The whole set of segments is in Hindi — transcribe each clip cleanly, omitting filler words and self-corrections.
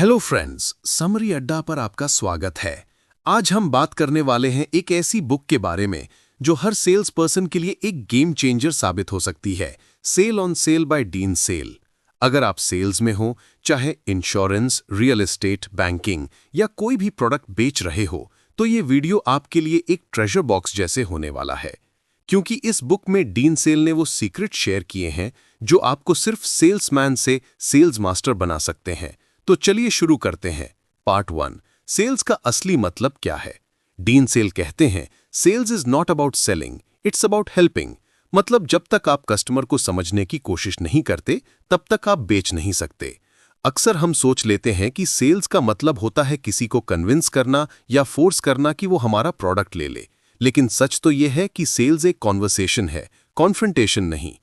हेलो फ्रेंड्स, समरी अड्डा पर आपका स्वागत है। आज हम बात करने वाले हैं एक ऐसी बुक के बारे में जो हर सेल्स पर्सन के लिए एक गेम चेंजर साबित हो सकती है। Sell on sell by Dean Sell. अगर आप सेल्स में हो, चाहे इंश्योरेंस, रियल एस्टेट, बैंकिंग या कोई भी प्रोडक्ट बेच रहे हो, तो ये वीडियो आपके लिए एक ट्रेजर बॉक्स जैसे होने वाला है। क्योंकि इस बुक में डीन सेल ने वो सीक्रेट शेयर किए हैं जो आपको सिर्फ सेल्समैन से सेल्स मास्टर बना सकते हैं। तो चलिए शुरू करते हैं। पार्ट 1, सेल्स का असली मतलब क्या है। डीन सेल कहते हैं, sales is not about selling, it's about helping. मतलब जब तक आप कस्टमर को समझने की कोशिश नहीं करते, तब तक आप बेच नहीं सकते। अक्सर हम सोच लेते हैं कि सेल्स का मतलब होता है किसी को कन्विंस करना या फोर्स करना कि वो हमारा प्रोडक्ट ले ले। लेकिन सच तो यह है कि सेल्स एक कॉन्वर्सेशन है, कॉन्फ्रंटेशन नहीं।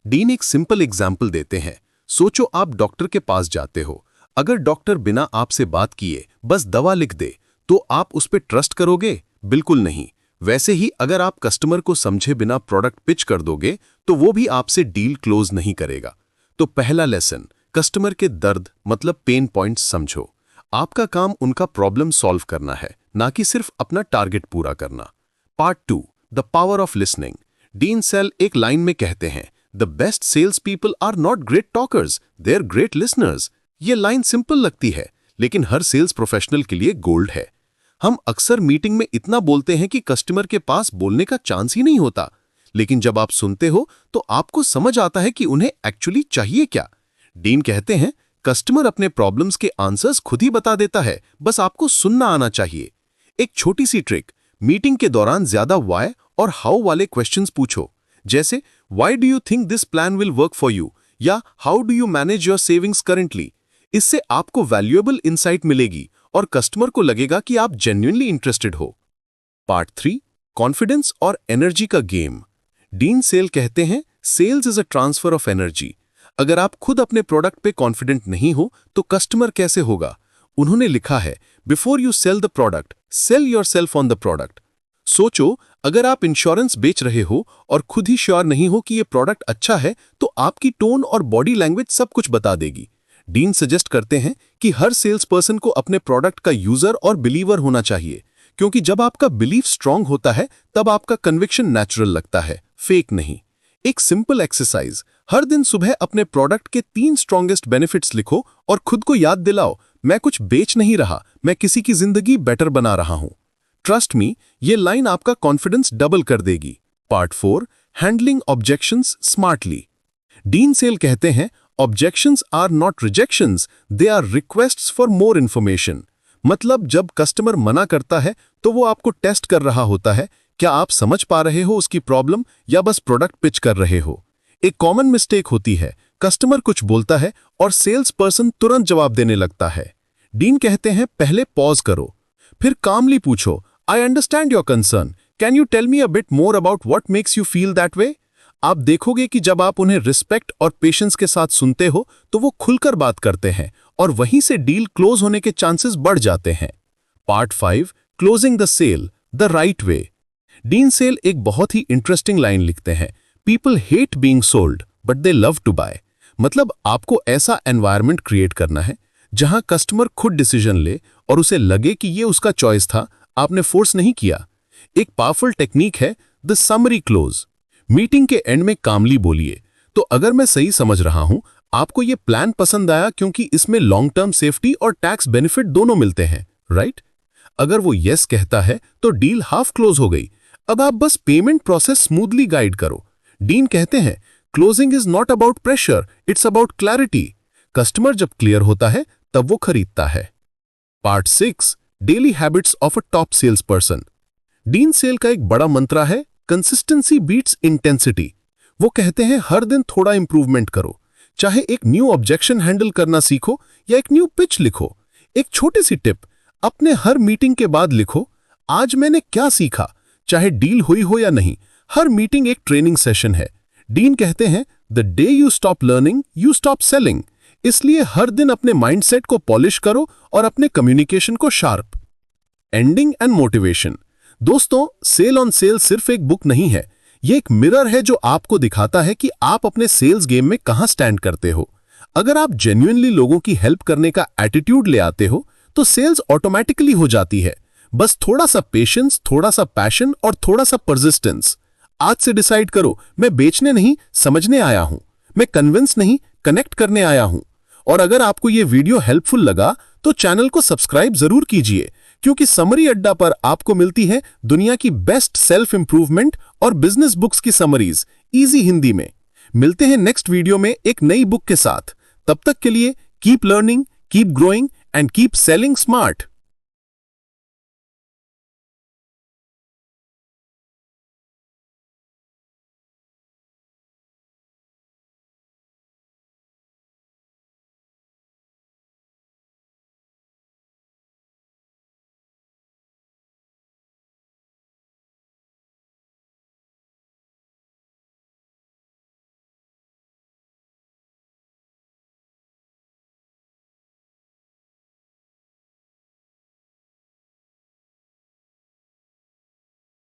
डीन एक सिंपल एग्जाम्पल देते हैं। सोचो आप डॉक्टर के पास जाते हो। अगर डॉक्टर बिना आपसे बात किए बस दवा लिख दे, तो आप उस पर ट्रस्ट करोगे? बिल्कुल नहीं। वैसे ही अगर आप कस्टमर को समझे बिना प्रोडक्ट पिच कर दोगे, तो वो भी आपसे डील क्लोज नहीं करेगा। तो पहला लेसन, कस्टमर के दर्द मतलब पेन पॉइंट्स समझो। आपका काम उनका प्रॉब्लम सॉल्व करना है, ना कि सिर्फ अपना टारगेट पूरा करना। Part 2, the power of listening. Dean Sell एक लाइन में कहते हैं, the best sales people are not great talkers, they are great listeners. ये लाइन सिंपल लगती है, लेकिन हर सेल्स प्रोफेशनल के लिए गोल्ड है। हम अक्सर मीटिंग में इतना बोलते हैं कि कस्टमर के पास बोलने का चांस ही नहीं होता। लेकिन जब आप सुनते हो, तो आपको समझ आता है कि उन्हें एक्चुअली चाहिए क्या। डीन कहते हैं, कस्टमर अपने प्रॉब्लम्स के आंसर्स खुद ही बता देता है, बस आपको सुनना आना चाहिए। एक छोटी सी ट्रिक, मीटिंग के दौरान ज्यादा व्हाई और हाउ वाले क्वेश्चंस पूछो। जैसे, why do you think this plan will work for you, या how do you manage your savings currently. इससे आपको वैल्यूएबल इंसाइट मिलेगी और कस्टमर को लगेगा कि आप जेन्युइनली इंटरेस्टेड हो। पार्ट 3, कॉन्फिडेंस और एनर्जी का गेम। डीन सेल कहते हैं, sales is a transfer of energy. अगर आप खुद अपने प्रोडक्ट पे कॉन्फिडेंट नहीं हो, तो कस्टमर कैसे होगा? उन्होंने लिखा है, before you sell the product, sell yourself on the product. सोचो, अगर आप इंश्योरेंस बेच रहे हो और खुद ही श्योर नहीं हो कि ये प्रोडक्ट अच्छा है, तो आपकी टोन और बॉडी लैंग्वेज सब कुछ बता देगी। डीन सजेस्ट करते हैं कि हर सेल्स पर्सन को अपने प्रोडक्ट का यूजर और बिलीवर होना चाहिए, क्योंकि जब आपका बिलीफ स्ट्रांग होता है, तब आपका कन्विक्शन नेचुरल लगता है, फेक नहीं। एक सिंपल एक्सरसाइज, हर दिन सुबह अपने प्रोडक्ट के 3 स्ट्रॉन्गेस्ट बेनिफिट्स लिखो और खुद को याद दिलाओ, मैं कुछ बेच नहीं रहा, मैं किसी की जिंदगी बेटर बना रहा हूं। ट्रस्ट मी, ये लाइन आपका कॉन्फिडेंस डबल कर देगी। Part 4, handling objections smartly. Dean Sell कहते हैं, objections are not rejections, they are requests for more information. मतलब जब कस्टमर मना करता है, तो वो आपको टेस्ट कर रहा होता है, क्या आप समझ पा रहे हो उसकी प्रॉब्लम या बस प्रोडक्ट पिच कर रहे हो। एक कॉमन मिस्टेक होती है, कस्टमर कुछ बोलता है और सेल्स पर्सन तुरंत जवाब देने लगता है। डीन कहते हैं, पहले पॉज करो, फिर कामली पूछो, I understand your concern, can you tell me a bit more about what makes you feel that way. आप देखोगे कि जब आप उन्हें रिस्पेक्ट और पेशेंस के साथ सुनते हो, तो वो खुलकर बात करते हैं और वहीं से डील क्लोज होने के चांसेस बढ़ जाते हैं। Part 5, closing the sale the right way. Dean Sell एक बहुत ही इंटरेस्टिंग लाइन लिखते हैं, people hate being sold but they love to buy. मतलब आपको ऐसा एनवायरनमेंट क्रिएट करना है जहां कस्टमर खुद डिसीजन ले और उसे लगे कि ये उसका चॉइस था, आपने फोर्स नहीं किया। एक पावरफुल टेक्निक है द समरी क्लोज। मीटिंग के एंड में कामली बोलिए, तो अगर मैं सही समझ रहा हूं, आपको ये प्लान पसंद आया क्योंकि इसमें लॉन्ग टर्म सेफ्टी और टैक्स बेनिफिट दोनों मिलते हैं, राइट? अगर वो यस कहता है, तो डील हाफ क्लोज हो गई। अब आप बस पेमेंट प्रोसेस स्मूथली गाइड करो। डीन कहते हैं, closing is not about pressure, it's about clarity. Customer जब क्लियर होता है, तब वो खरीदता है। Part 6, daily habits of a top sales person. Dean Sell का एक बड़ा मंत्रा है, कंसिस्टेंसी बीट्स इंटेंसिटी। वो कहते हैं, हर दिन थोड़ा इंप्रूवमेंट करो, चाहे एक न्यू ऑब्जेक्शन हैंडल करना सीखो या एक न्यू पिच लिखो। एक छोटी सी टिप, अपने हर मीटिंग के बाद लिखो, आज मैंने क्या सीखा, चाहे डील हुई हो या नहीं। हर मीटिंग एक ट्रेनिंग सेशन है। डीन कहते हैं, the day you stop learning you stop selling. इसलिए हर दिन अपने माइंडसेट को पॉलिश करो और अपने कम्युनिकेशन को शार्प। Ending and motivation. दोस्तों, सेल ऑन सेल सिर्फ एक बुक नहीं है, ये एक मिरर है जो आपको दिखाता है कि आप अपने सेल्स गेम में कहां स्टैंड करते हो। अगर आप जेन्युइनली लोगों की हेल्प करने का एटीट्यूड ले आते हो तो सेल्स ऑटोमेटिकली हो जाती है। बस थोड़ा सा पेशेंस, थोड़ा सा पैशन और थोड़ा सा परसिस्टेंस। आज से डिसाइड करो, मैं बेचने नहीं समझने आया हूं, मैं कन्विंस नहीं कनेक्ट करने आया हूं। और अगर आपको ये वीडियो हेल्पफुल लगा तो चैनल को सब्सक्राइब जरूर कीजिए, क्योंकि समरी अड्डा पर आपको मिलती है दुनिया की बेस्ट सेल्फ इंप्रूवमेंट और बिजनेस बुक्स की समरीज इजी हिंदी में। मिलते हैं नेक्स्ट वीडियो में एक नई बुक के साथ। तब तक के लिए keep learning, keep growing and keep selling smart.